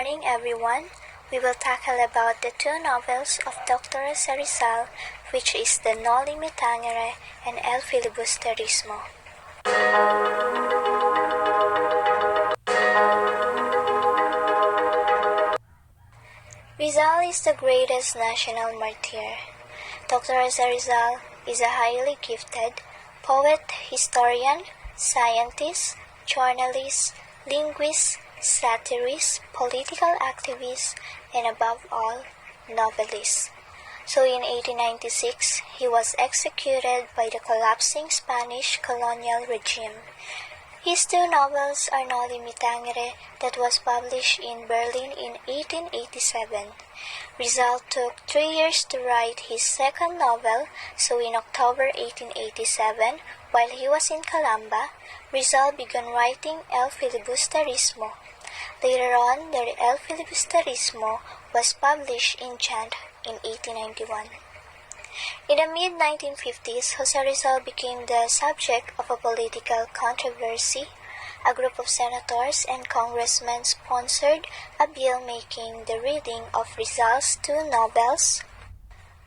morning, everyone. We will tackle about the two novels of Dr. Jose Rizal, which is the Noli Me Tangere and El Filibusterismo. Rizal is the greatest national martyr. Dr. Jose Rizal is a highly gifted poet, historian, scientist, journalist, linguist, satirist, political activist, and above all, novelist. So in 1896, he was executed by the collapsing Spanish colonial regime. His two novels are Noli Me Tangere, that was published in Berlin in 1887. Rizal took 3 years to write his second novel, so in October 1887, while he was in Calamba, Rizal began writing El Filibusterismo. Later on, the El Filibusterismo was published in Ghent in 1891. In the mid-1950s, Jose Rizal became the subject of a political controversy. A group of senators and congressmen sponsored a bill making the reading of Rizal's two novels.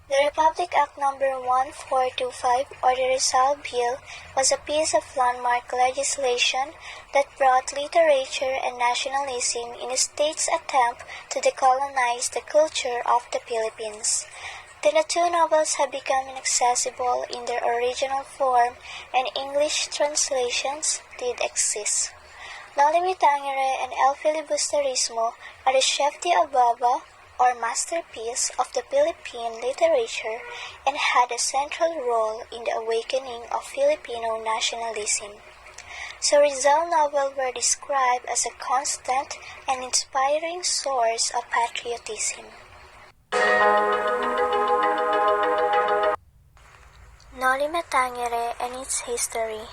The Republic Act No. 1425, or the Rizal Bill, was a piece of landmark legislation that brought literature and nationalism in the state's attempt to decolonize the culture of the Philippines. Then the two novels have become inaccessible in their original form, and English translations did exist. Noli Me Tangere and El Filibusterismo are the chef d'oeuvre or masterpiece of the Philippine literature and had a central role in the awakening of Filipino nationalism. So Rizal novels were described as a constant and inspiring source of patriotism. Noli Me Tangere and its history.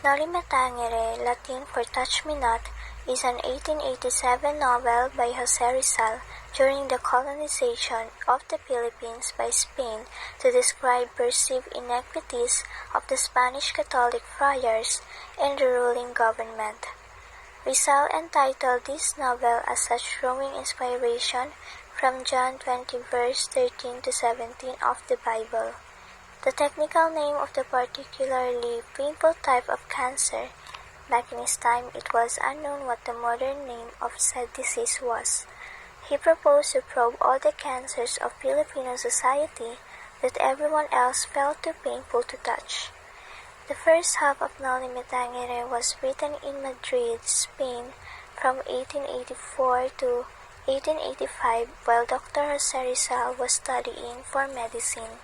Noli Me Tangere, Latin for Touch Me Not, is an 1887 novel by Jose Rizal during the colonization of the Philippines by Spain to describe perceived inequities of the Spanish Catholic friars and the ruling government. Rizal entitled this novel as such, drawing inspiration from John 20 verse 13 to 17 of the Bible. The technical name of the particularly painful type of cancer. Back in his time, it was unknown what the modern name of said disease was. He proposed to probe all the cancers of Filipino society that everyone else felt too painful to touch. The first half of Noli Me Tangere was written in Madrid, Spain, from 1884 to 1885, while Dr. Jose Rizal was studying for medicine.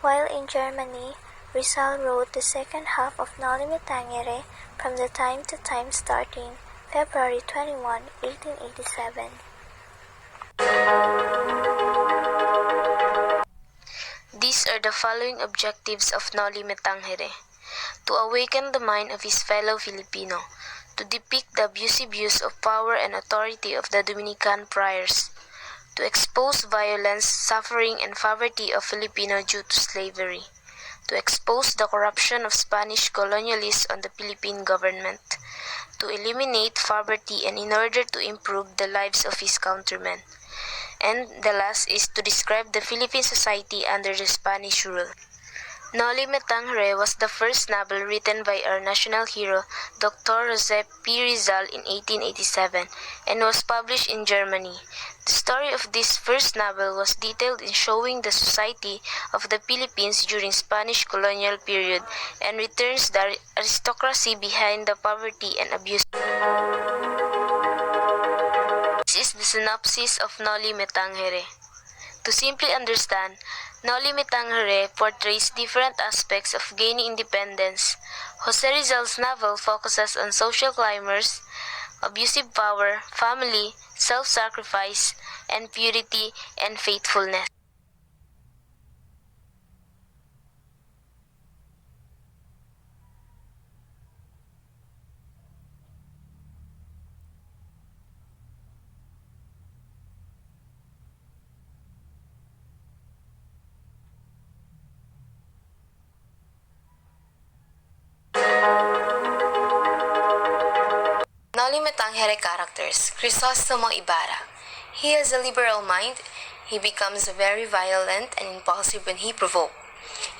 While in Germany, Rizal wrote the second half of Noli Me Tangere from the time to time starting February 21, 1887. These are the following objectives of Noli Me Tangere: to awaken the mind of his fellow Filipino, to depict the abusive use of power and authority of the Dominican friars, to expose violence, suffering, and poverty of Filipino due to slavery, to expose the corruption of Spanish colonialists on the Philippine government, to eliminate poverty and in order to improve the lives of his countrymen. And the last is to describe the Philippine society under the Spanish rule. Noli Me Tangere was the first novel written by our national hero, Dr. Jose P. Rizal in 1887, and was published in Germany. The story of this first novel was detailed in showing the society of the Philippines during Spanish colonial period and returns the aristocracy behind the poverty and abuse. This is the synopsis of Noli Me Tangere. To simply understand, Noli Me Tangere portrays different aspects of gaining independence. Jose Rizal's novel focuses on social climbers, abusive power, family, self-sacrifice, and purity and faithfulness. Noli Noli Me Tangere characters, Crisostomo Ibarra. He has a liberal mind. He becomes very violent and impulsive when he provoked.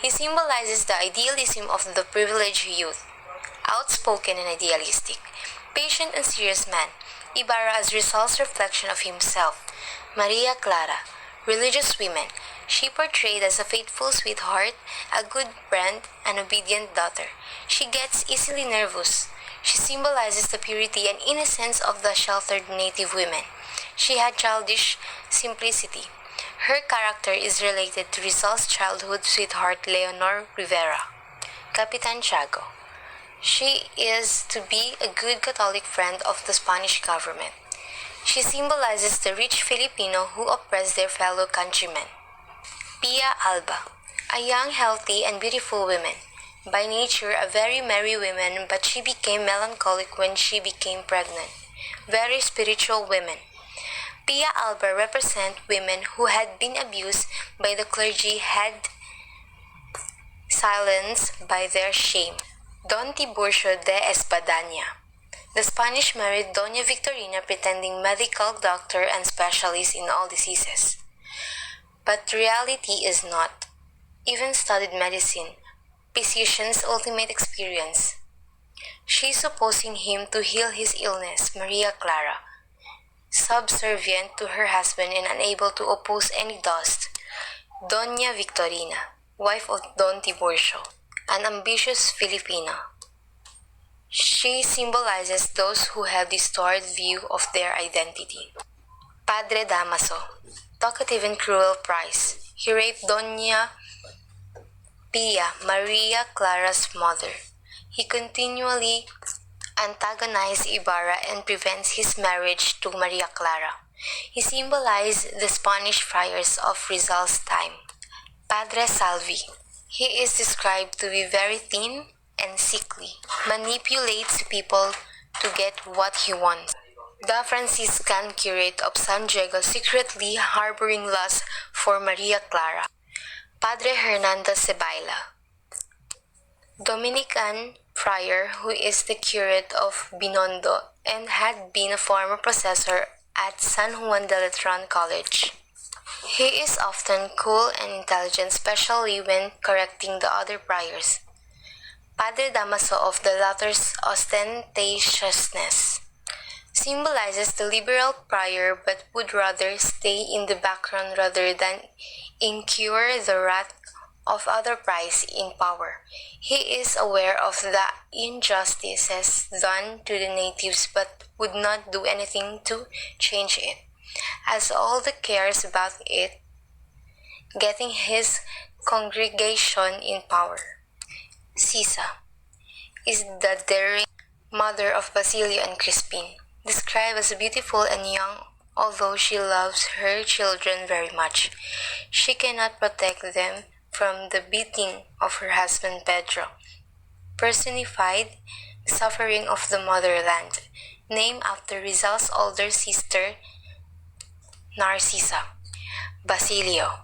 He symbolizes the idealism of the privileged youth. Outspoken and idealistic, patient and serious man, Ibarra as Rizal's reflection of himself. Maria Clara, religious woman. She portrayed as a faithful sweetheart, a good friend, an obedient daughter. She gets easily nervous. She symbolizes the purity and innocence of the sheltered native women. She had childish simplicity. Her character is related to Rizal's childhood sweetheart Leonor Rivera. Capitan Tiago. She is to be a good Catholic friend of the Spanish government. She symbolizes the rich Filipino who oppress their fellow countrymen. Pia Alba, a young, healthy, and beautiful woman. By nature, a very merry woman, but she became melancholic when she became pregnant. Very spiritual women. Pia Alba represents women who had been abused by the clergy, had silenced by their shame. Don Tiburcio de Espadaña. The Spanish married Doña Victorina pretending medical doctor and specialist in all diseases. But reality is not. Even studied medicine, physician's ultimate experience. She supposing him to heal his illness, Maria Clara. Subservient to her husband and unable to oppose any dust. Doña Victorina, wife of Don Tiburcio, an ambitious Filipina. She symbolizes those who have distorted view of their identity. Padre Damaso, talkative and cruel priest. He raped Doña Pia, Maria Clara's mother. He continually antagonized Ibarra and prevents his marriage to Maria Clara. He symbolized the Spanish friars of Rizal's time. Padre Salvi. He is described to be very thin and sickly, manipulates people to get what he wants. The Franciscan curate of San Diego secretly harboring lust for Maria Clara. Padre Hernando Cebaila, Dominican friar who is the curate of Binondo and had been a former professor at San Juan de Letran College. He is often cool and intelligent, especially when correcting the other friars. Padre Damaso of the latter's ostentatiousness symbolizes the liberal prior but would rather stay in the background rather than incur the wrath of other priors in power. He is aware of the injustices done to the natives but would not do anything to change it, as all the cares about it getting his congregation in power. Sisa is the daring mother of Basilio and Crispin, described as beautiful and young. Although she loves her children very much, she cannot protect them from the beating of her husband Pedro. Personified, the suffering of the motherland, named after Rizal's older sister Narcisa. Basilio.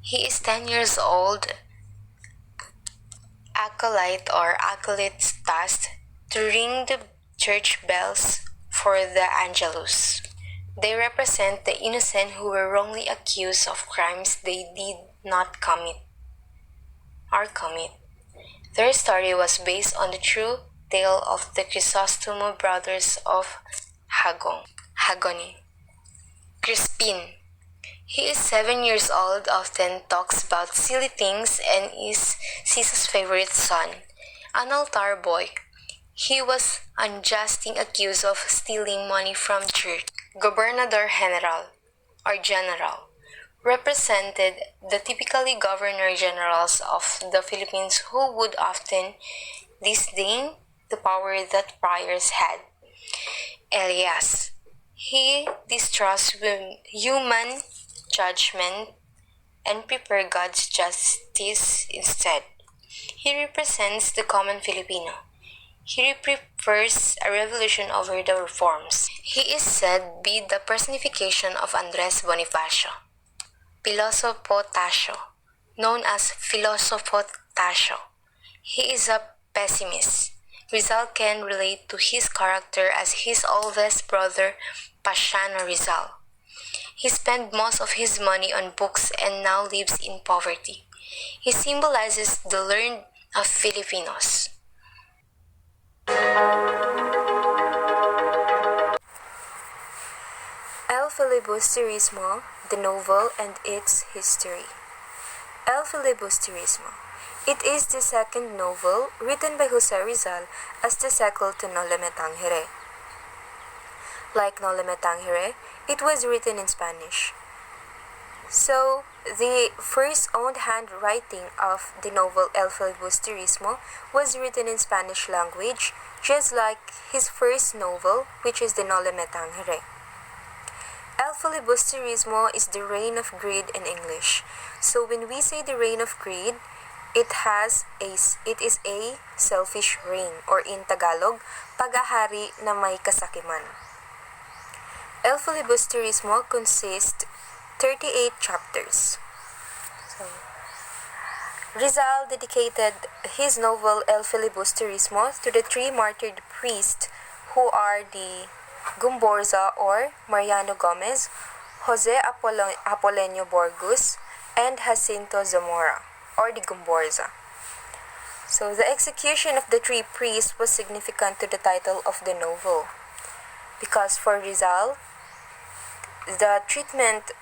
He is 10 years old, acolyte or acolyte's tasked to ring the church bells for the Angelus. They represent the innocent who were wrongly accused of crimes they did not commit. Their story was based on the true tale of the Crisostomo brothers of Hagoni. Crispin. He is 7 years old, often talks about silly things, and is Sisa's favorite son, an altar boy. He was unjustly accused of stealing money from church. Gobernador General, represented the typically governor-generals of the Philippines who would often disdain the power that priors had. Elias. He distrusts human judgment and prefers God's justice instead. He represents the common Filipino. He prefers a revolution over the reforms. He is said be the personification of Andres Bonifacio. Filosofo Tasio, known as Filosofo Tasio. He is a pessimist. Rizal can relate to his character as his oldest brother, Pasiano Rizal. He spent most of his money on books and now lives in poverty. He symbolizes the learned of Filipinos. El Filibusterismo, the novel and its history. El Filibusterismo. It is the second novel written by Jose Rizal as the sequel to No Le Me Tangere. Like No Le Me Tangere, it was written in Spanish. So, the first owned handwriting of the novel El Filibusterismo was written in Spanish language, just like his first novel, which is the No Le Me Tangere. El Filibusterismo is the reign of greed in English. So when we say the reign of greed, it is a selfish reign, or in Tagalog, pagahari na may kasakiman. El Filibusterismo consists 38 chapters. So, Rizal dedicated his novel El Filibusterismo to the three martyred priests who are the Gumborza or Mariano Gomez, Jose Apolenio Borgus, and Jacinto Zamora or the Gumborza. So the execution of the three priests was significant to the title of the novel because for Rizal, the treatment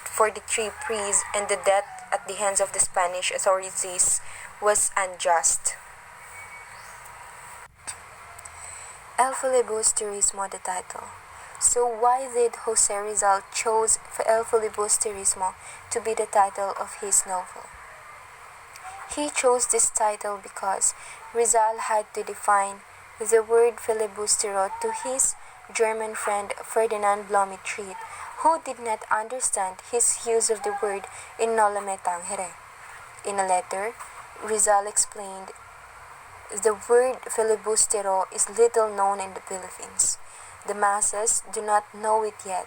for the three priests and the death at the hands of the Spanish authorities was unjust. El Filibusterismo, the title. So why did Jose Rizal chose El Filibusterismo to be the title of his novel? He chose this title because Rizal had to define the word filibustero to his German friend Ferdinand Blumentritt, who did not understand his use of the word in No Le Me Tangere. In a letter, Rizal explained, the word filibustero is little known in the Philippines. The masses do not know it yet.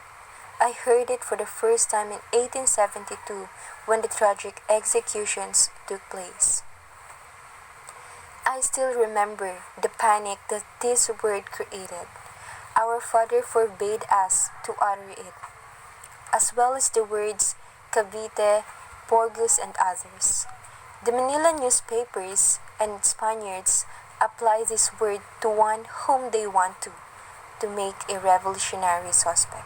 I heard it for the first time in 1872 when the tragic executions took place. I still remember the panic that this word created. Our father forbade us to utter it, as well as the words Cavite, Borgus, and others. The Manila newspapers and Spaniards apply this word to one whom they want to make a revolutionary suspect.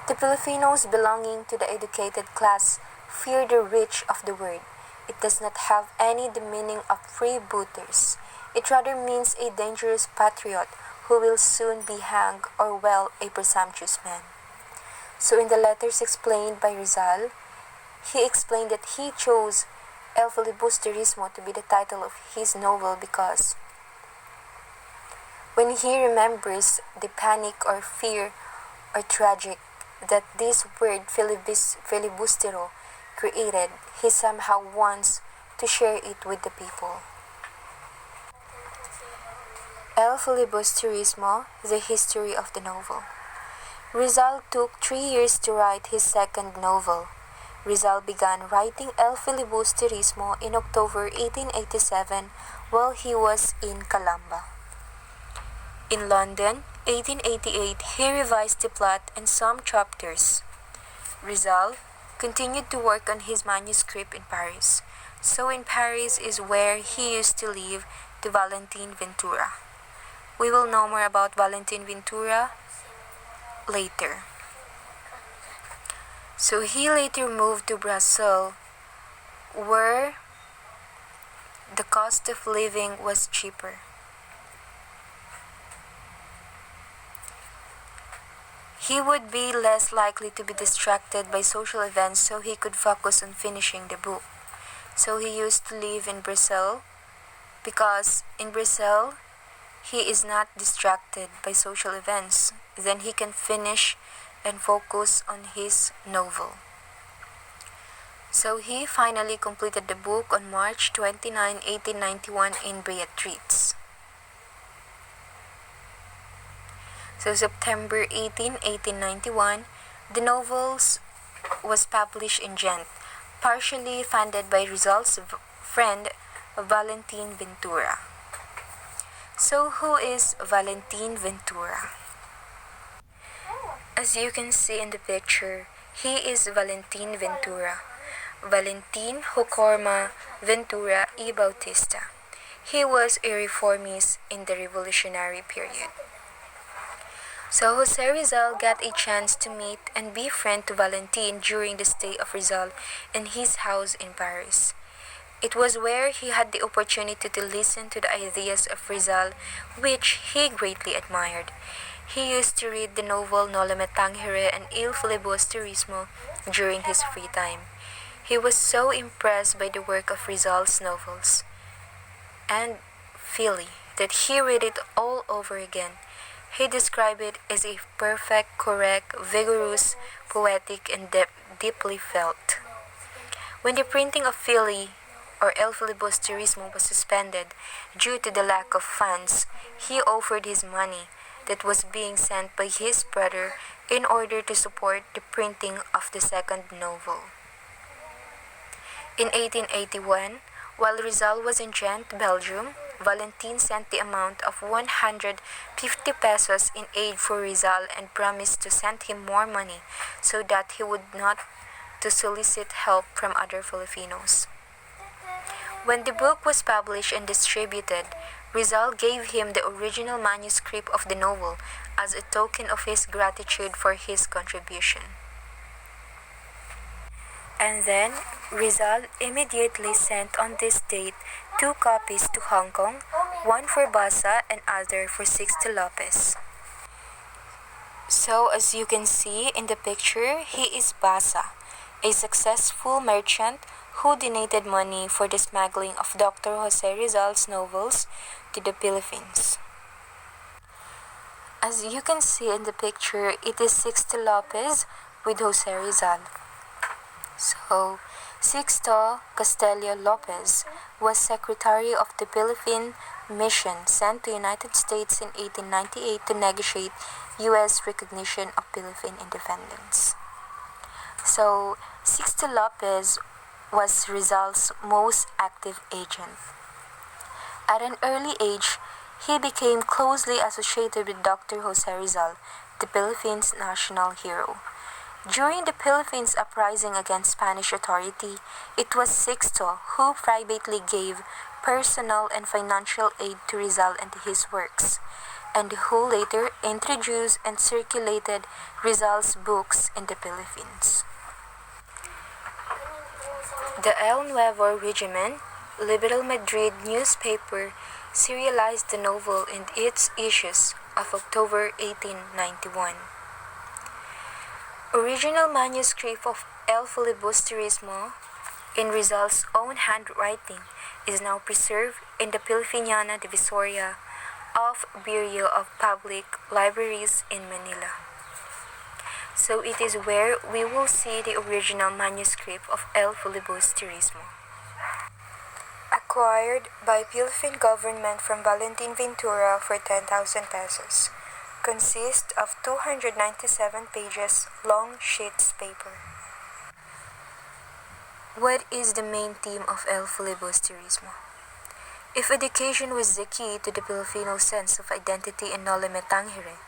The Filipinos belonging to the educated class fear the reach of the word. It does not have any the meaning of freebooters. It rather means a dangerous patriot who will soon be hanged or well a presumptuous man. So in the letters explained by Rizal, he explained that he chose El Filibusterismo to be the title of his novel because when he remembers the panic or fear or tragic that this word filibustero created, he somehow wants to share it with the people. El Filibusterismo, the history of the novel. Rizal took 3 years to write his second novel. Rizal began writing El Filibusterismo in October 1887 while he was in Calamba. In London, 1888, he revised the plot and some chapters. Rizal continued to work on his manuscript in Paris. So in Paris is where he used to live to Valentin Ventura. We will know more about Valentin Ventura later. So he later moved to Brazil, where the cost of living was cheaper. He would be less likely to be distracted by social events, so he could focus on finishing the book. So he used to live in Brazil because in Brazil he is not distracted by social events. Then he can finish and focus on his novel. So he finally completed the book on March 29, 1891 in Beatriz. So September 18, 1891, the novels was published in Ghent, partially funded by Rizal's friend Valentin Ventura. So who is Valentin Ventura? As you can see in the picture, he is Valentin Ventura. Valentin Jocorma Ventura y Bautista. He was a reformist in the revolutionary period. So Jose Rizal got a chance to meet and be friend to Valentin during the stay of Rizal in his house in Paris. It was where he had the opportunity to listen to the ideas of Rizal, which he greatly admired. He used to read the novel Noli Me Tangere and Il Filibusterismo during his free time. He was so impressed by the work of Rizal's novels and Philly that he read it all over again. He described it as a perfect, correct, vigorous, poetic, and deeply felt. When the printing of Philly or El Filibusterismo was suspended due to the lack of funds, he offered his money that was being sent by his brother in order to support the printing of the second novel. In 1881, while Rizal was in Ghent, Belgium, Valentin sent the amount of 150 pesos in aid for Rizal and promised to send him more money so that he would not to solicit help from other Filipinos. When the book was published and distributed, Rizal gave him the original manuscript of the novel as a token of his gratitude for his contribution. And then, Rizal immediately sent on this date 2 copies to Hong Kong, one for Basa and other for Sixto Lopez. So as you can see in the picture, he is Basa, a successful merchant who donated money for the smuggling of Dr. Jose Rizal's novels to the Philippines. As you can see in the picture, it is Sixto Lopez with Jose Rizal. So, Sixto Castillo Lopez was secretary of the Philippine Mission sent to the United States in 1898 to negotiate U.S. recognition of Philippine independence. So, Sixto Lopez was Rizal's most active agent. At an early age, he became closely associated with Dr. Jose Rizal, the Philippines' national hero. During the Philippines uprising against Spanish authority, it was Sixto who privately gave personal and financial aid to Rizal and his works, and who later introduced and circulated Rizal's books in the Philippines. The El Nuevo Regiment, Liberal Madrid newspaper, serialized the novel in its issues of October 1891. Original manuscript of El Filibusterismo in Rizal's own handwriting is now preserved in the Pilifiniana Divisoria of Bureau of Public Libraries in Manila. So it is where we will see the original manuscript of El Filibusterismo. Acquired by Philippine government from Valentin Ventura for 10,000 pesos. Consists of 297 pages long sheets paper. What is the main theme of El Filibusterismo? If education was the key to the Filipino sense of identity in Noli Me Tangere,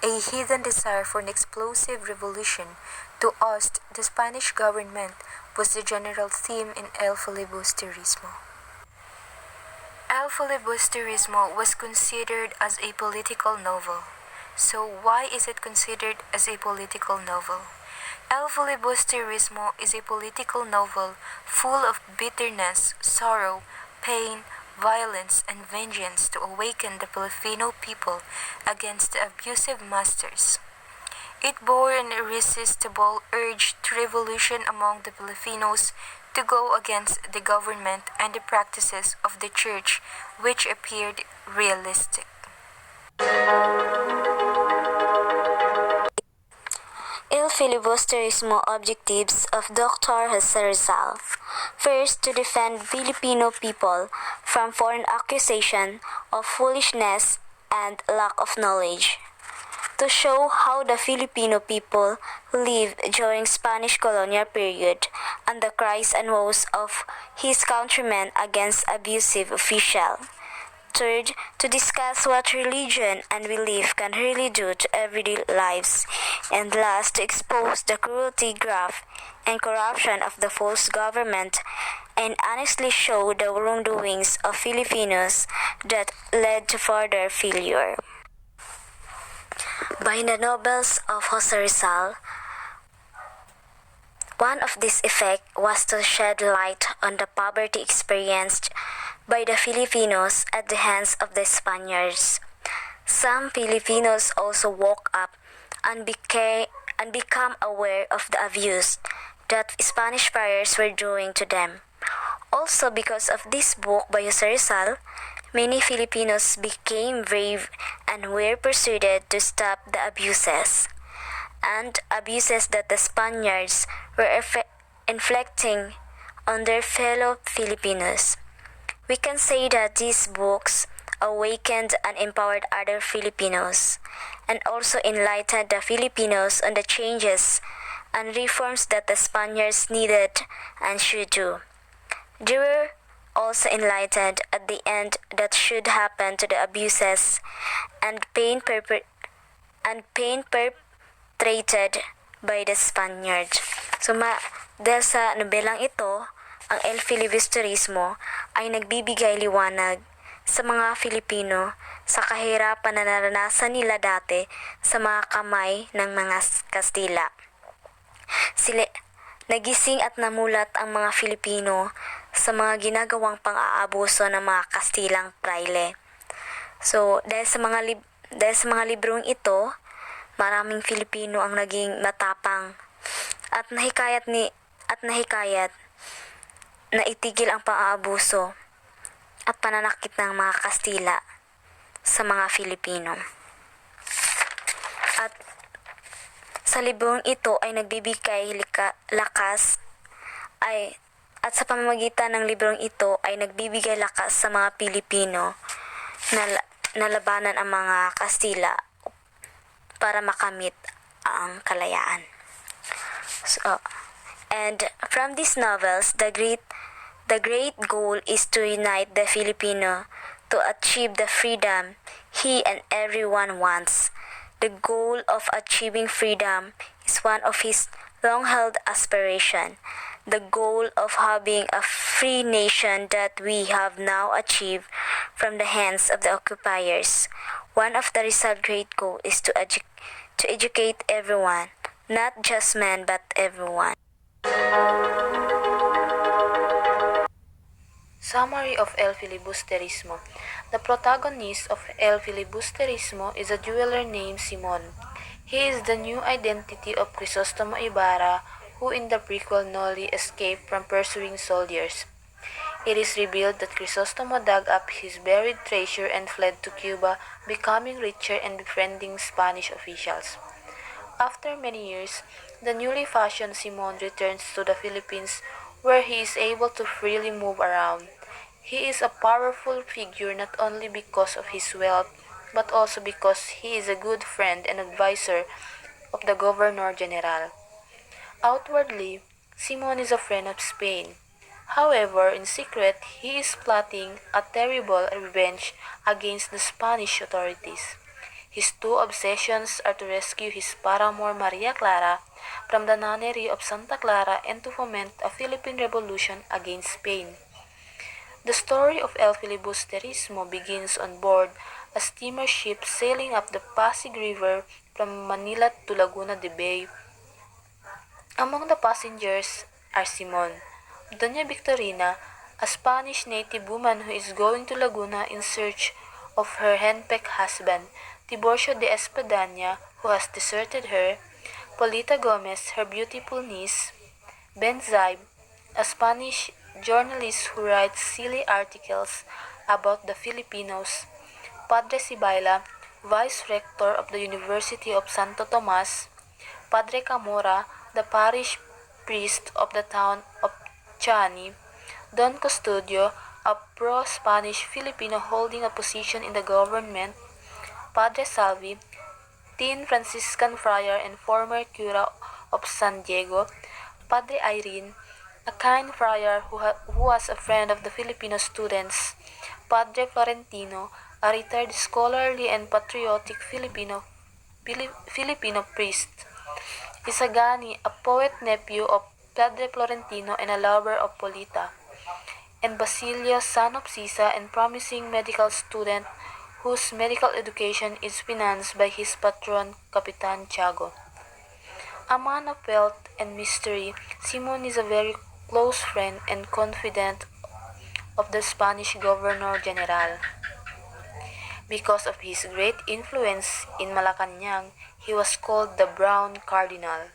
a hidden desire for an explosive revolution to oust the Spanish government was the general theme in El Filibusterismo. El Filibusterismo was considered as a political novel. So why is it considered as a political novel? El Filibusterismo is a political novel full of bitterness, sorrow, pain, violence, and vengeance to awaken the Filipino people against the abusive masters. It bore an irresistible urge to revolution among the Filipinos to go against the government and the practices of the church, which appeared realistic. El Filibusterismo objectives of Dr. Jose Rizal. First, to defend Filipino people from foreign accusation of foolishness and lack of knowledge. To show how the Filipino people lived during Spanish colonial period and the cries and woes of his countrymen against abusive official. Third, to discuss what religion and belief can really do to everyday lives. And last, to expose the cruelty, graft, and corruption of the false government and honestly show the wrongdoings of Filipinos that led to further failure. By the novels of Jose Rizal, one of these effects was to shed light on the poverty experienced by the Filipinos at the hands of the Spaniards. Some Filipinos also woke up and become aware of the abuse that Spanish friars were doing to them. Also because of this book by Jose Rizal, many Filipinos became brave and were persuaded to stop the abuses that the Spaniards were inflicting on their fellow Filipinos. We can say that these books awakened and empowered other Filipinos and also enlightened the Filipinos on the changes and reforms that the Spaniards needed and should do. They were also enlightened at the end that should happen to the abuses and pain perpetrated by the Spaniards. So, dahil sa nobelang ito, ang El Filibusterismo ay nagbibigay liwanag sa mga Filipino sa kahirapan na naranasan nila dati sa mga kamay ng mga Kastila. Nagising at namulat ang mga Filipino sa mga ginagawang pang-aabuso ng mga Kastilang praile. So, dahil sa mga librong ito, maraming Filipino ang naging matapang at nahikayat na itigil ang pang-aabuso at pananakit ng mga Kastila sa mga Filipino. At sa librong ito ay nagbibigay lakas at sa pamamagitan ng librong ito ay nagbibigay lakas sa mga Pilipino na labanan ang mga Kastila para makamit ang kalayaan. So, and from these novels, the great goal is to unite the Filipino to achieve the freedom he and everyone wants. The goal of achieving freedom is one of his long-held aspiration. The goal of having a free nation that we have now achieved from the hands of the occupiers. One of the Rizal great goal is to educate everyone, not just men but everyone. Summary of El Filibusterismo. The protagonist of El Filibusterismo is a jeweler named Simon. He is the new identity of Crisostomo Ibarra, who in the prequel narrowly escaped from pursuing soldiers. It is revealed that Crisostomo dug up his buried treasure and fled to Cuba, becoming richer and befriending Spanish officials. After many years, the newly fashioned Simon returns to the Philippines, where he is able to freely move around. He is a powerful figure not only because of his wealth, but also because he is a good friend and advisor of the Governor General. Outwardly, Simon is a friend of Spain. However, in secret, he is plotting a terrible revenge against the Spanish authorities. His two obsessions are to rescue his paramour Maria Clara from the nunnery of Santa Clara and to foment a Philippine Revolution against Spain. The story of El Filibusterismo begins on board a steamer ship sailing up the Pasig River from Manila to Laguna de Bay. Among the passengers are Simon, Doña Victorina, a Spanish native woman who is going to Laguna in search of her henpecked husband, Tiburcio de Espadaña, who has deserted her, Polita Gomez, her beautiful niece, Ben Zaib, a Spanish journalist who writes silly articles about the Filipinos, Padre Sibayla, Vice Rector of the University of Santo Tomas, Padre Camora, the parish priest of the town of Chani, Don Custodio, a pro-Spanish Filipino holding a position in the government, Padre Salvi, teen Franciscan friar and former cura of San Diego, Padre Irene, a kind friar who was a friend of the Filipino students, Padre Florentino, a retired scholarly and patriotic Filipino priest. Isagani, a poet nephew of Padre Florentino and a lover of Polita. And Basilio, son of Sisa and promising medical student whose medical education is financed by his patron, Capitan Tiago. A man of wealth and mystery, Simon is a very close friend and confidant of the Spanish Governor General. Because of his great influence in Malacanang, he was called the Brown Cardinal,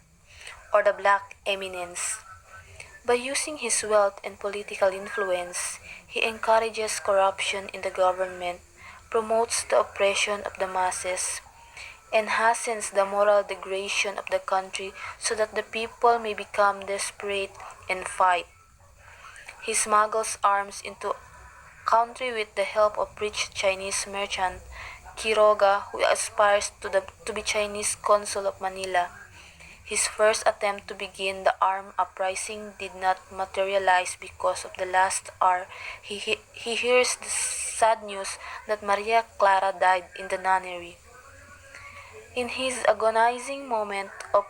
or the Black Eminence. By using his wealth and political influence, he encourages corruption in the government, promotes the oppression of the masses, and hastens the moral degradation of the country so that the people may become desperate and fight. He smuggles arms into country with the help of rich Chinese merchant Quiroga, who aspires to be Chinese consul of Manila. His first attempt to begin the armed uprising did not materialize because of the last hour. He hears the sad news that Maria Clara died in the nunnery. In his agonizing moment of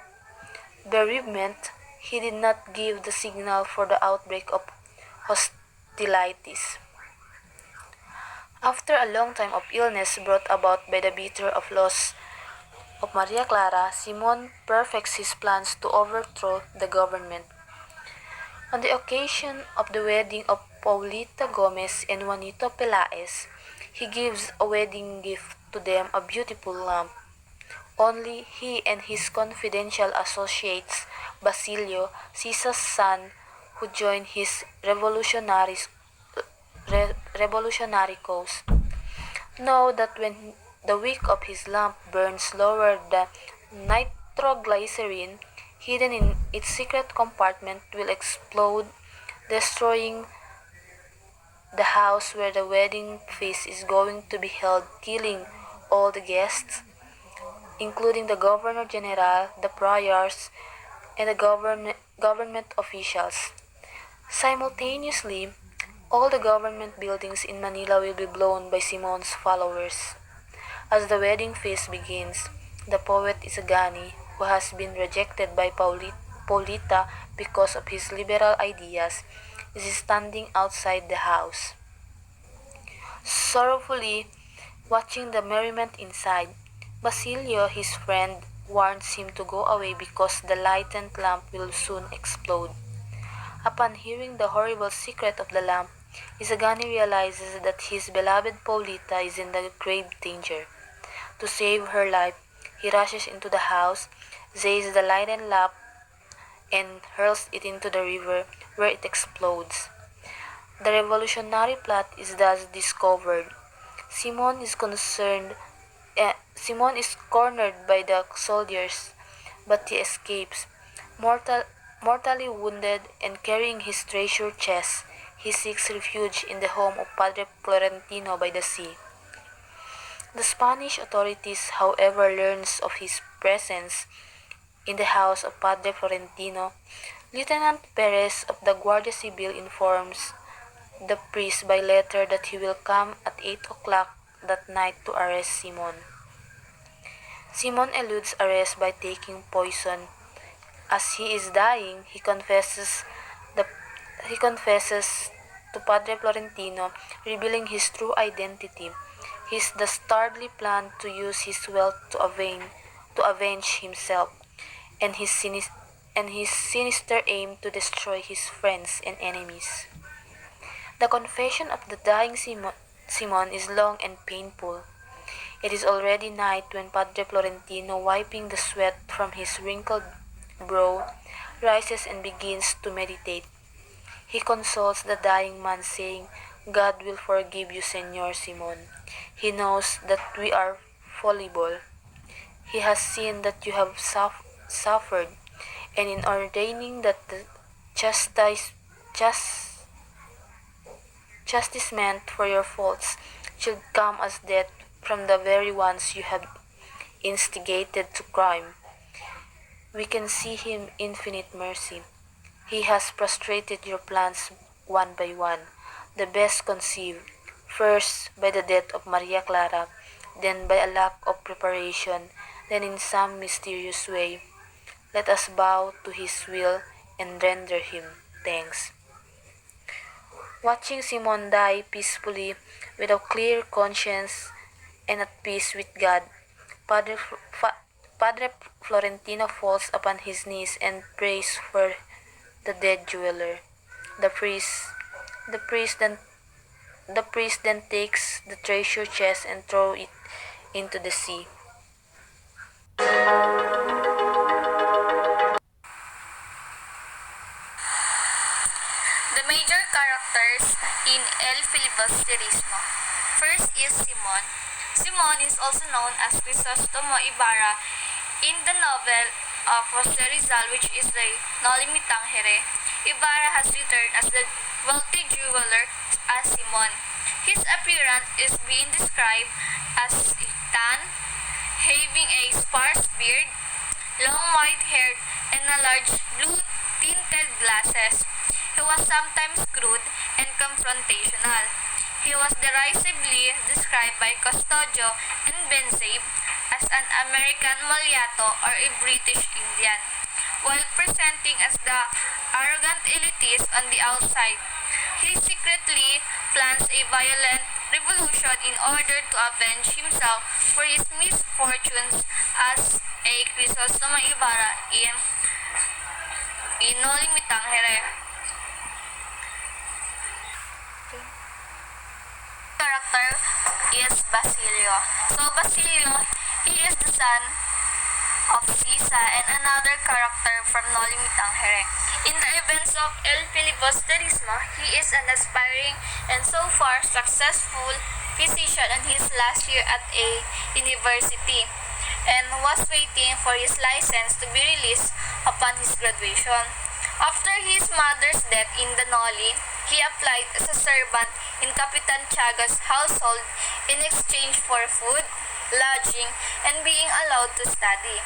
bereavement, he did not give the signal for the outbreak of hostilities. After a long time of illness brought about by the bitter of loss of Maria Clara, Simon perfects his plans to overthrow the government. On the occasion of the wedding of Paulita Gomez and Juanito Pelaez, he gives a wedding gift to them, a beautiful lamp. Only he and his confidential associates, Basilio, Sisa's son, who joined his revolutionary cause, know that when the wick of his lamp burns lower, the nitroglycerin hidden in its secret compartment will explode, destroying the house where the wedding feast is going to be held, killing all the guests, including the Governor General, the priors, and the government officials. Simultaneously, all the government buildings in Manila will be blown by Simon's followers. As the wedding feast begins, the poet Isagani, who has been rejected by Paulita because of his liberal ideas, is standing outside the house, sorrowfully watching the merriment inside. Basilio, his friend, warns him to go away because the lighted lamp will soon explode. Upon hearing the horrible secret of the lamp, Isagani realizes that his beloved Paulita is in the grave danger. To save her life, he rushes into the house, seizes the lighted lamp, and hurls it into the river, where it explodes. The revolutionary plot is thus discovered. Simon is cornered by the soldiers, but he escapes. Mortally wounded and carrying his treasure chest, he seeks refuge in the home of Padre Florentino by the sea. The Spanish authorities, however, learns of his presence in the house of Padre Florentino. Lieutenant Perez of the Guardia Civil informs the priest by letter that he will come at 8 o'clock that night to arrest Simon. Simon eludes arrest by taking poison. As he is dying, he confesses to Padre Florentino, revealing his true identity. He dastardly planned to use his wealth to avenge himself, and his sinister aim to destroy his friends and enemies. The confession of the dying Simon is long and painful. It is already night when Padre Florentino, wiping the sweat from his wrinkled brow, rises and begins to meditate. He consoles the dying man, saying, "God will forgive you, Senor Simon. He knows that we are fallible. He has seen that you have suffered, and in ordaining that the chastisement for your faults should come as death from the very ones you have instigated to crime, we can see him infinite mercy. He has frustrated your plans one by one, the best conceived, first by the death of Maria Clara, then by a lack of preparation, then in some mysterious way. Let us bow to his will and render him thanks. Watching Simon die peacefully with a clear conscience and at peace with God, Padre Florentino falls upon his knees and prays for the dead jeweler. The priest, the priest then the priest then takes the treasure chest and throws it into the sea. The major characters in El Filibusterismo. First is Simon. Simon is also known as Crisostomo Ibarra in the novel of Jose Rizal, which is the Noli Me Tangere. Ibarra has returned as the wealthy jeweler as Simon. His appearance is being described as tan, having a sparse beard, long white hair, and a large blue tinted glasses. He was sometimes crude and confrontational. He was derisively described by Custodio and Benzabe as an American Maliato or a British Indian, while presenting as the arrogant elitist on the outside. He secretly plans a violent revolution in order to avenge himself for his misfortunes as a Crisostomo Ibarra in Noli Me Tangere. Character is Basilio. So Basilio, he is the son of Sisa and another character from Noli Me Tangere. In the events of El Filibusterismo, he is an aspiring and so far successful physician in his last year at a university and was waiting for his license to be released upon his graduation. After his mother's death in the Noli, he applied as a servant in Capitan Tiago's household in exchange for food, lodging, and being allowed to study.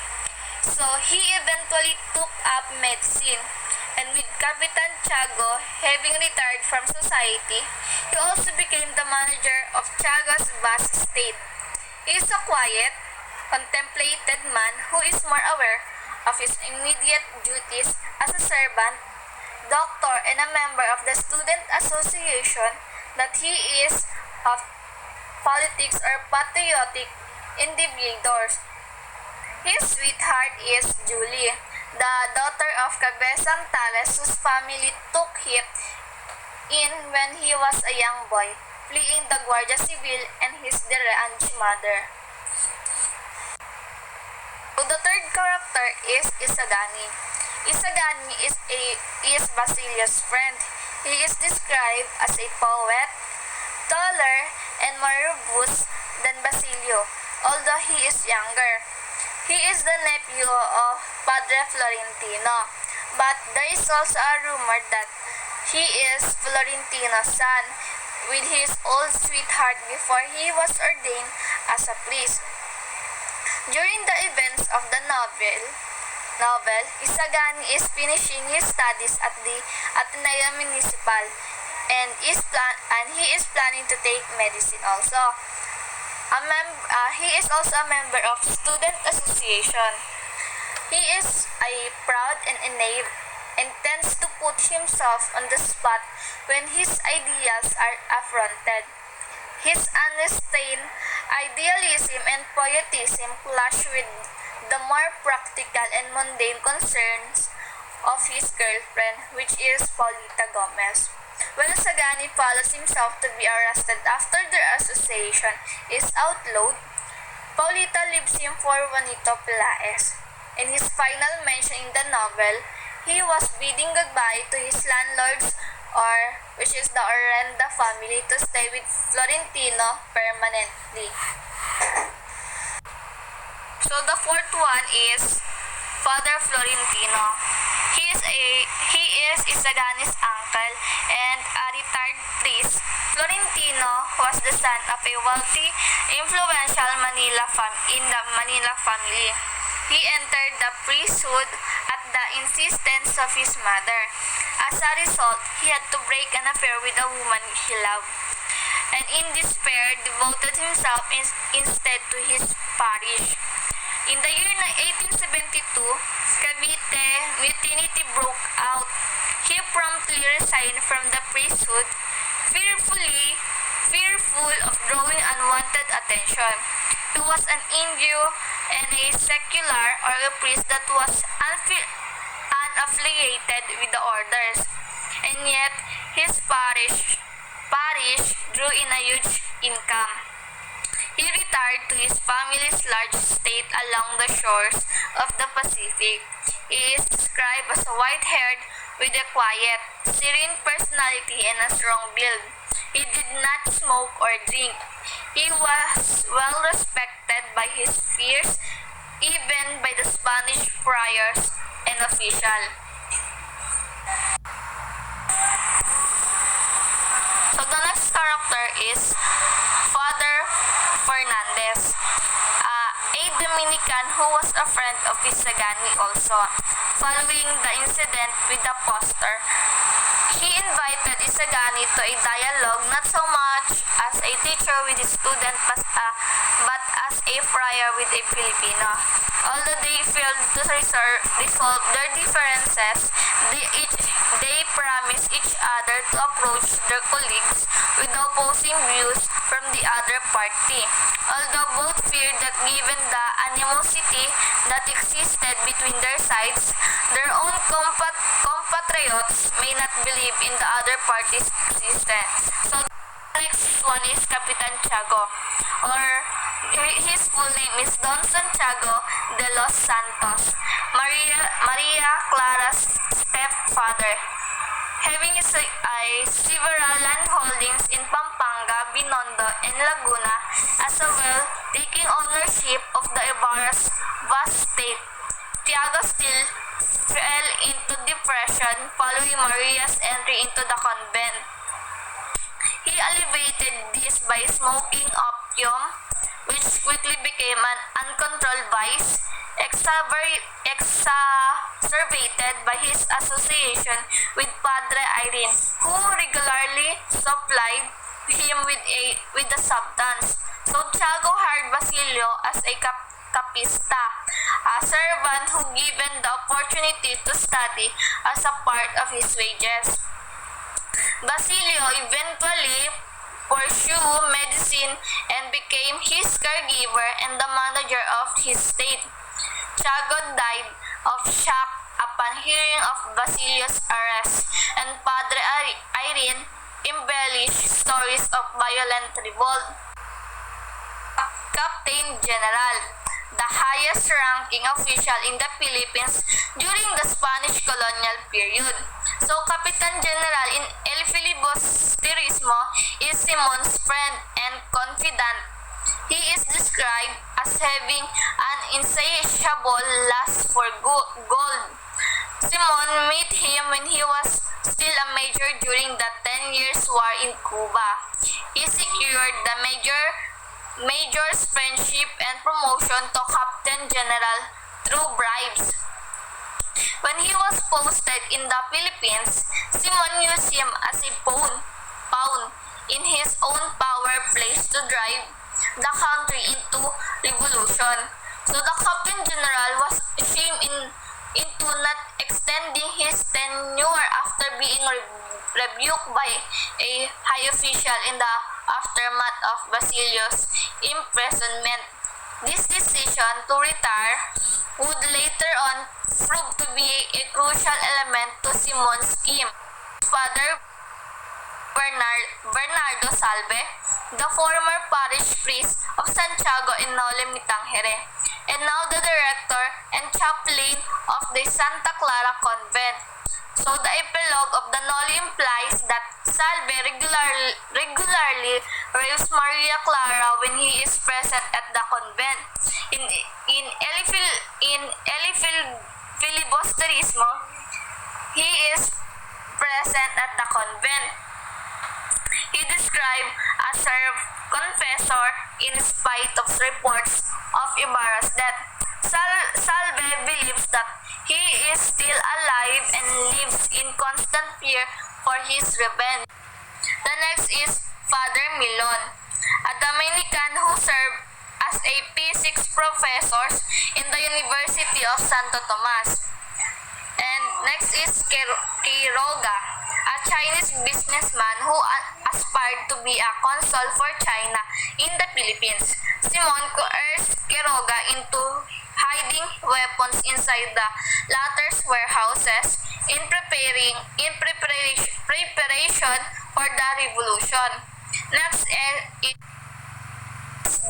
So he eventually took up medicine, and with Capitan Tiago having retired from society, he also became the manager of Tiago's vast estate. He is a quiet, contemplated man who is more aware of his immediate duties as a servant, doctor, and a member of the student association that he is of politics or patriotic endeavors. His sweetheart is Julie, the daughter of Cabezang Tales, whose family took him in when he was a young boy, fleeing the Guardia Civil and his deranged mother. So the third character is Isagani. Isagani is Basilio's friend. He is described as a poet, taller and more robust than Basilio, although he is younger. He is the nephew of Padre Florentino, but there is also a rumor that he is Florentino's son with his old sweetheart before he was ordained as a priest. During the events of the novel, Isagani is finishing his studies at the Ateneo Municipal and he is planning to take medicine also. He is also a member of student association. He is a proud and tends to put himself on the spot when his ideas are affronted. His unrestrained idealism and poetism clash with the more practical and mundane concerns of his girlfriend, which is Paulita Gomez. When Sagani follows himself to be arrested after their association is outlawed, Paulita leaves him for Juanito Pelaez. In his final mention in the novel, he was bidding goodbye to his landlords, which is the Orenda family, to stay with Florentino permanently. So the fourth one is Father Florentino. He is Isagani's uncle and a retired priest. Florentino was the son of a wealthy, influential Manila family. He entered the priesthood at the insistence of his mother. As a result, he had to break an affair with a woman he loved. and in despair devoted himself instead to his parish. In the year 1872, Cavite mutiny broke out. He promptly resigned from the priesthood, fearful of drawing unwanted attention. He was an Indio and a secular or a priest that was unaffiliated with the orders, and yet his parish drew in a huge income. He retired to his family's large estate along the shores of the Pacific. He is described as white-haired with a quiet, serene personality and a strong build. He did not smoke or drink. He was well respected by his peers, even by the Spanish friars and officials. So the next character is Father Fernandez, a Dominican who was a friend of Isagani also. Following the incident with the poster, he invited Isagani to a dialogue not so much as a teacher with his student but as a friar with a Filipino. Although they failed to resolve their differences, they promised each other to approach their colleagues with opposing views from the other party. Although both feared that given the animosity that existed between their sides, their own compatriots may not believe in the other party's existence. So the next one is Capitan Tiago, or his full name is Don Santiago de los Santos, Maria Clara's stepfather. Having several land holdings in Pampanga, Binondo, and Laguna, as well taking ownership of the Ibarra's vast state, Tiago still fell into depression following Maria's entry into the convent. He alleviated this by smoking opium, which quickly became an uncontrolled vice, exacerbated by his association with Padre Irene, who regularly supplied him with the substance. So Tiago hired Basilio as a capista, a servant who given the opportunity to study as a part of his wages. Basilio eventually pursued medicine and became his caregiver and the manager of his estate. Tiago died of shock upon hearing of Basilio's arrest, and Padre Irene embellished stories of violent revolt. Captain General, the highest-ranking official in the Philippines during the Spanish colonial period. So, Capitan General in El Filibusterismo is Simon's friend and confidant. He is described as having an insatiable lust for gold. Simon met him when he was still a major during the 10 Years' War in Cuba. He secured the major's friendship and promotion to Captain General through bribes. When he was posted in the Philippines, Simon used him as a pawn in his own power place to drive the country into revolution. So the Captain General was ashamed into not extending his tenure after being rebuked by a high official in the aftermath of Basilio's imprisonment. This decision to retire would later on prove to be a crucial element to Simon's scheme. Father Bernardo Salve, the former parish priest of Santiago in Noli Me Tangere, and now the director and chaplain of the Santa Clara Convent. So the epilogue of the Noli implies that Salve regularly rapes Maria Clara when he is present at the convent. In Filibusterismo, he is present at the convent. He described as her confessor in spite of reports of Ibarra's death. Salve believes that he is still alive and lives in constant fear for his revenge. The next is Father Milon, a Dominican who served as a physics professor in the University of Santo Tomas. And next is Quiroga, a Chinese businessman who aspired to be a consul for China in the Philippines. Simon coerced Quiroga into hiding weapons inside the latter's warehouses in preparation for the revolution. Next is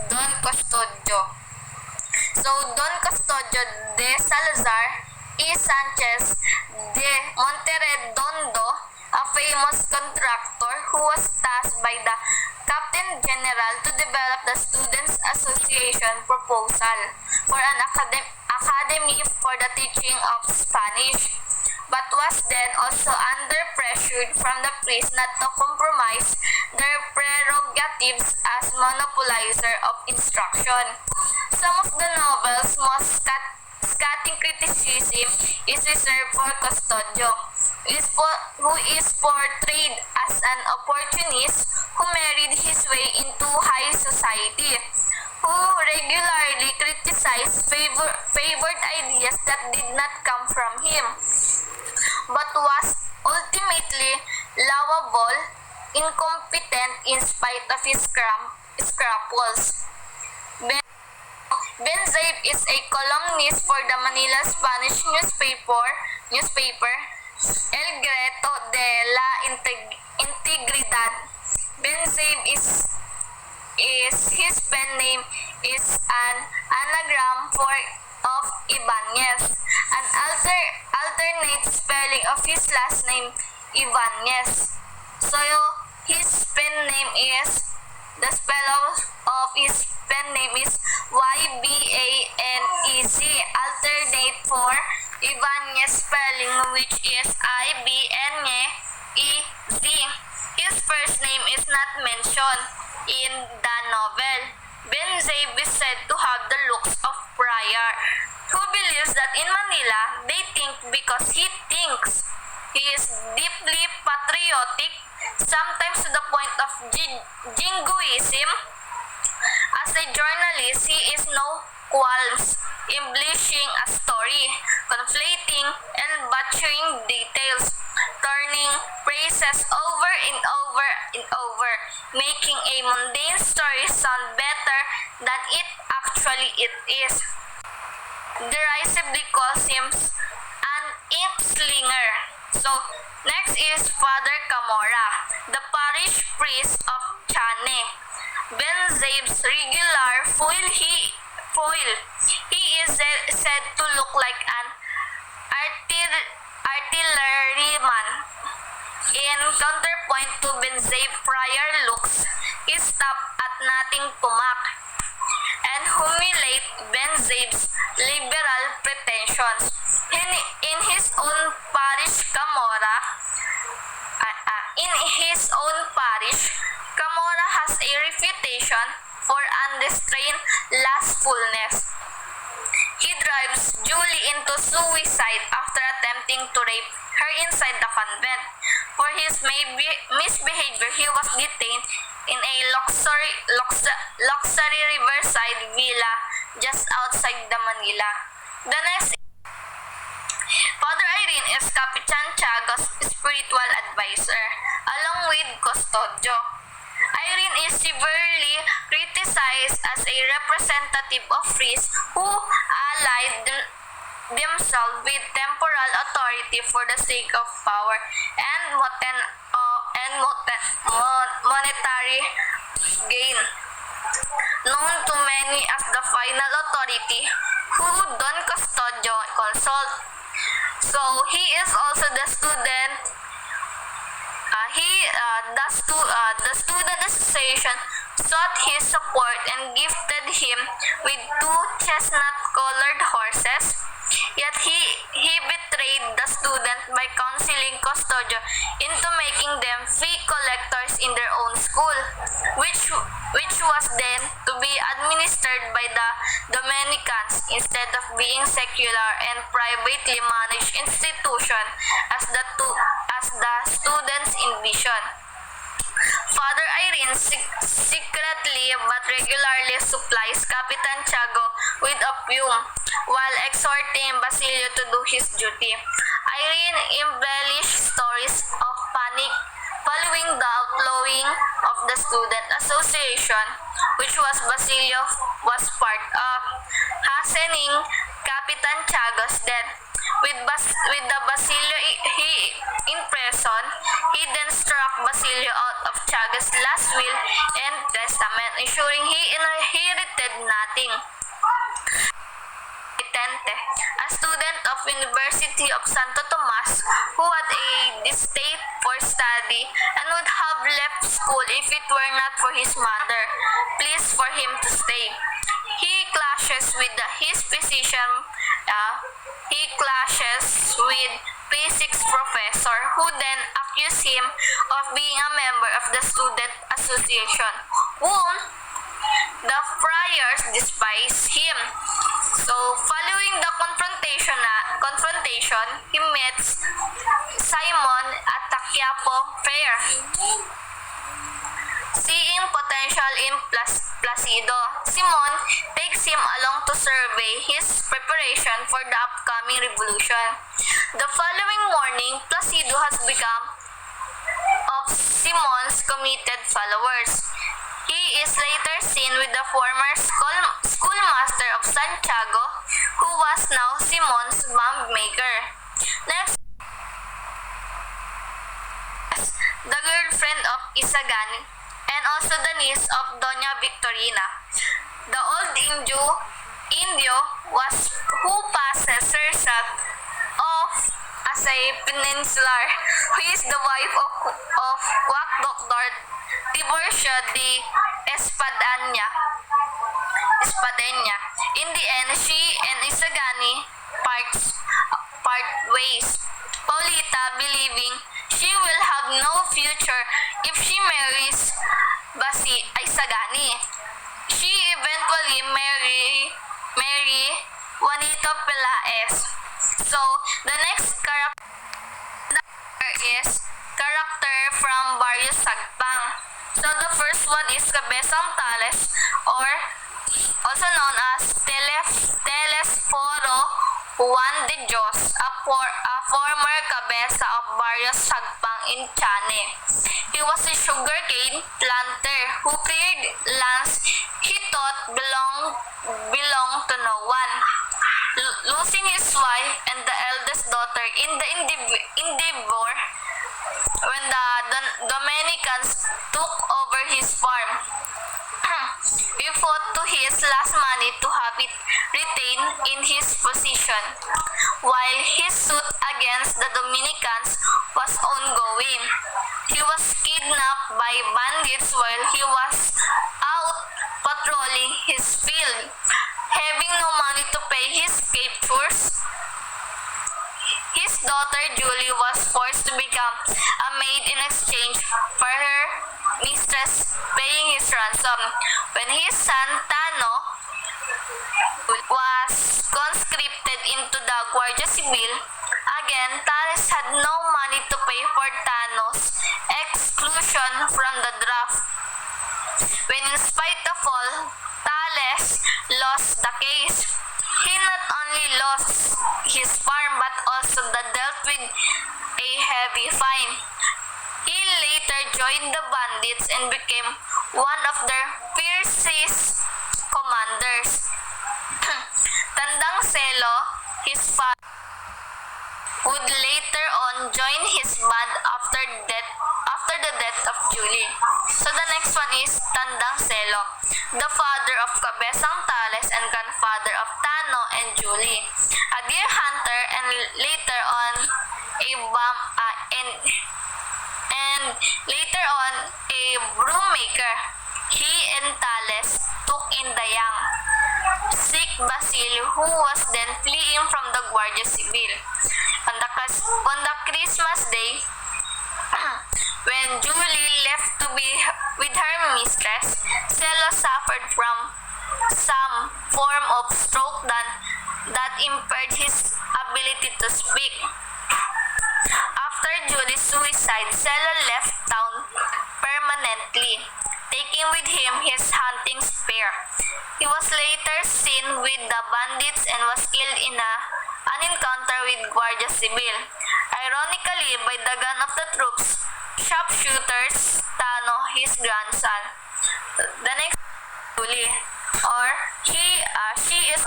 Don Custodio. So Don Custodio de Salazar y Sanchez de Monterredondo, a famous contractor who was tasked by the Captain General to develop the Students' Association proposal for an academy for the teaching of Spanish, but was then also under pressure from the priests not to compromise their prerogatives as monopolizer of instruction. Some of the novel's most scathing criticism is reserved for Custodio, who is portrayed as an opportunist who married his way into high society, who regularly criticized favored ideas that did not come from him, but was ultimately lovable, incompetent in spite of his scruples. Benzaib is a columnist for the Manila Spanish newspaper El Grito de la Integridad. Benzaib is his pen name is an anagram of Ibanez, an alternate spelling of his last name Ibanez. So his pen name is the spell of his pen name is Ybanez, alternate for Ibanez spelling, which is Ibnez. His first name is not mentioned in the novel. Benzaib is said to have the looks of Friar, who believes that in Manila they think because he thinks. He is deeply patriotic, sometimes to the point of jingoism. As a journalist, he is no qualms embellishing a story, conflating and butchering details, turning phrases over and over, making a mundane story sound better than it actually is. Derisively calls him an ink slinger. So, next is Father Camora, the parish priest of Chane. Benzaib's regular foil. He is said to look like an artilleryman. In counterpoint to Benzaib prior looks, he stopped at nothing to mock and humiliate Benzaib's liberal pretensions. In his own parish, Camora has a reputation for unrestrained lustfulness. He drives Julie into suicide after attempting to rape her inside the convent. For his misbehavior, he was detained in a luxury riverside villa just outside the Manila. The next Father Irene is Capitan Tiago's spiritual advisor, along with Custodio. Irene is severely criticized as a representative of priests who allied themselves with temporal authority for the sake of power and monetary gain. Known to many as the final authority, who Don Custodio consult. So he is also the student. The student association sought his support and gifted him with 2 chestnut-colored horses. Yet he betrayed the student by counseling Custodio into making them fee collectors in their own school, which was then to be administered by the Dominicans instead of being secular and privately managed institution as the students envisioned. Father Irene secretly but regularly supplies Capitan Tiago with opium while exhorting Basilio to do his duty. Irene embellished stories of panic following the outlawing of the student association, which Basilio was part of, hastening Capitan Tiago's death. With the Basilio in prison, he then struck Basilio out of Tiago's last will and testament, ensuring he inherited nothing. Vicente, a student of University of Santo Tomas who had a distaste for study and would have left school if it were not for his mother, pleased for him to stay. He clashes with his physician. He clashes with physics professor who then accused him of being a member of the student association, whom the friars despise him. So, following the confrontation, he meets Simon at the Quiapo Fair. Seeing potential in Placido, Simon takes him along to survey his preparation for the upcoming revolution. The following morning, Placido has become of Simon's committed followers. He is later seen with the former schoolmaster of Santiago, who was now Simon's bomb maker. Next, the girlfriend of Isagani, and also the niece of Doña Victorina. The old Indio was who passes herself off as a peninsular, who is the wife of quack doctor Tiburcio de Espadanya. In the end, she and Isagani part ways. Paulita, believing she will have no future if she marries Isagani. She eventually marry Juanito Pelaez. So, the next character is character from Barrio Sagpang. So, the first one is Cabezang Tales, or also known as Telesforo Juan de Dios, a former cabeza of Barrio Sagpang in Chane. He was a sugarcane planter who cleared lands he thought belonged to no one. Losing his wife and the eldest daughter in the endeavor when the Dominicans took over his farm. He fought to his last money to have it retained in his possession, while his suit against the Dominicans was ongoing. He was kidnapped by bandits while he was out patrolling his field. Having no money to pay his captors, his daughter Julie was forced to become a maid in exchange for her mistress paying his ransom. When his son Tano was conscripted into the Guardia Civil, again Tales had no money to pay for Tano's exclusion from the draft. When in spite of all, Tales lost the case. He not only lost his farm but also dealt with a heavy fine. He later joined the bandits and became one of their fiercest commanders. Tandang Celo, his father, would later on join his band after the death of Julie. So the next one is Tandang Celo, the father of Cabezang Tales and grandfather of Tano and Julie, a deer hunter and later on a broom maker. He and Tales took in the young, sick Basilio, who was then fleeing from the Guardia Civil. On the Christmas day, when Julie left to be with her mistress, Celo suffered from some form of stroke that impaired his ability to speak. After Julie's suicide, Celo left town permanently permanently, taking with him his hunting spear. He was later seen with the bandits and was killed in an encounter with Guardia Civil. Ironically, by the gun of the troops, sharpshooters Tano, his grandson. The next Julie, or she is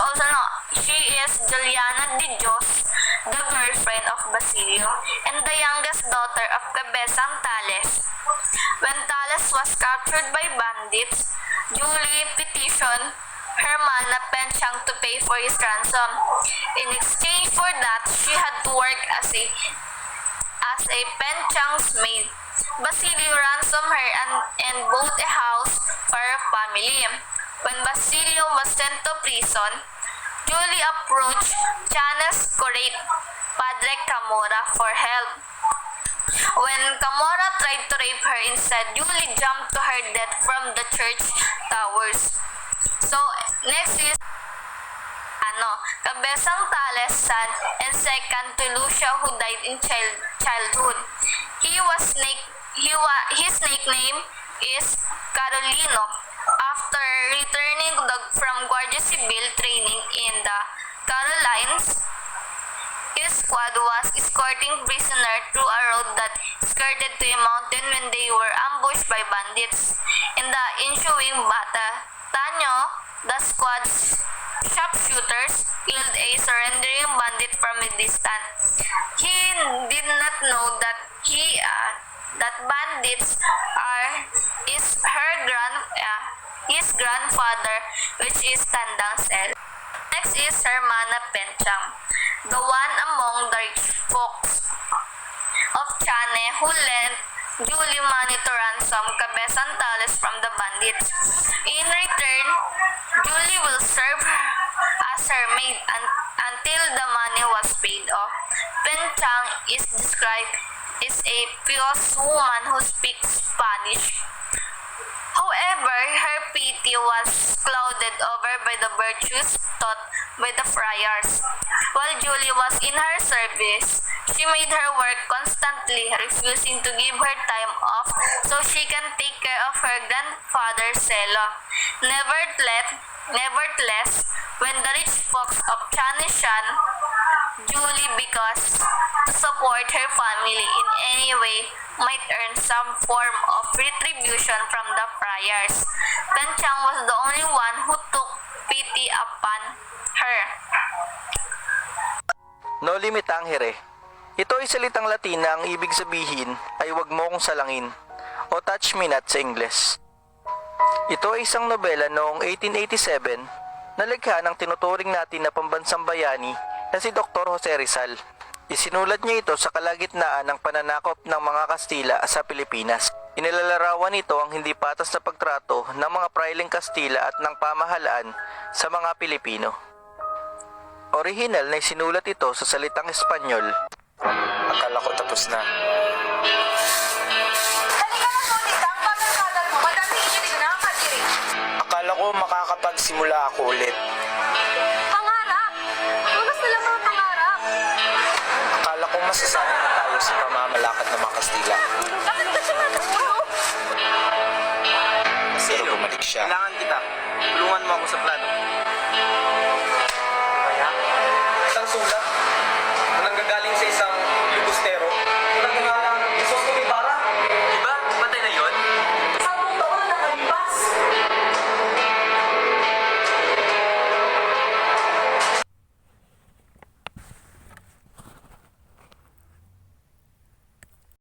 Juliana de Dios, the girlfriend of Basilio, and the youngest daughter of Cabezang Tales. When Tales was captured by bandits, Julie petitioned her mana Penchang to pay for his ransom. In exchange for that, she had to work as a Penchang's maid. Basilio ransomed her and bought a house for her family. When Basilio was sent to prison, Julie approached Chanes Corate, Padre Camora, for help. When Camora tried to rape her instead, Julie jumped to her death from the church towers. So, next is Cabezang Tales' son and second to Lucia, who died in childhood. His nickname is Carolino. After returning from Guardia Civil training in the Carolines, his squad was escorting prisoners through a road that skirted to a mountain when they were ambushed by bandits. In the ensuing battle, Tanyo, the squad's sharpshooters, killed a surrendering bandit from a distance. He did not know that bandits is his grandfather, which is Tandang Sel. Next is Hermana Penchang, the one among the rich folks of Chane who lent Julie money to ransom Cabezang Tales from the bandits. In return, Julie will serve as her maid until the money was paid off. Penchang is described as a pious woman who speaks Spanish. However, her piety was clouded over by the virtues taught by the friars. While Julie was in her service, she made her work constantly, refusing to give her time off so she can take care of her grandfather Celo. Nevertheless, when the rich folks of Chanishan, Julie, because to support her family in any way, might earn some form of retribution from the friars. Penchang was the only one who took pity upon her. Noli me tangere. Ito ay salitang Latin na ang ibig sabihin ay huwag mo kong salangin o touch me not sa Ingles. Ito ay isang nobela noong 1887 na likha ng tinuturing natin na pambansang bayani na si Dr. Jose Rizal. Isinulat niya ito sa kalagitnaan ng pananakop ng mga Kastila sa Pilipinas. Inilalarawan nito ang hindi patas na pagtrato ng mga prailing Kastila at ng pamahalaan sa mga Pilipino. Orihinal na isinulat ito sa salitang Espanyol. Akala ko tapos na. Halika na, Sonita. Ang bagal-bagal mo. Madami hindi ka nakakadiri. Akala ko makakapagsimula ako ulit. Pangarap! Tumas na lang mga pangarap. Akala ko masasanay na tayo sa pamamalakad ng mga Kastila. Bakit ba siya matutulog? Pero bumalik siya. Kailangan kita. Tulungan mo ako sa